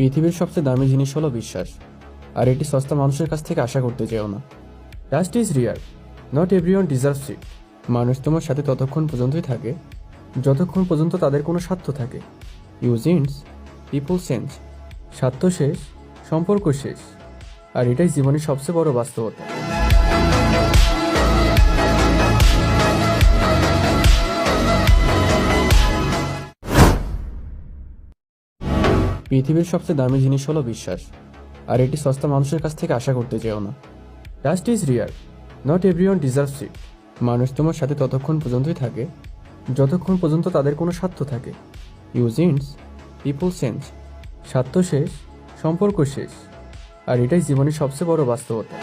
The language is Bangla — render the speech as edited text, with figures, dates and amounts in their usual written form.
পৃথিবীর সবচেয়ে দামি জিনিস হলো বিশ্বাস, আর এটি সস্তা মানুষের কাছ থেকে আশা করতে যেও না। Trust is rear, not everyone deserves ইট। মানুষ তোমার সাথে ততক্ষণ পর্যন্তই থাকে যতক্ষণ পর্যন্ত তাদের কোনো স্বার্থ থাকে। Use ends, people change. স্বার্থ শেষ, সম্পর্ক শেষ, আর এটাই জীবনের সবচেয়ে বড় বাস্তবতা। পৃথিবীর সবচেয়ে দামি জিনিস হলো বিশ্বাস, আর এটি সস্তা মানুষের কাছ থেকে আশা করতে যেও না। Trust is rear, not everyone deserves ইট। মানুষ তোমার সাথে ততক্ষণ পর্যন্তই থাকে যতক্ষণ পর্যন্ত তাদের কোনো স্বার্থ থাকে। Use ends, people change. স্বার্থ শেষ, সম্পর্ক শেষ, আর এটাই জীবনের সবচেয়ে বড় বাস্তবতা।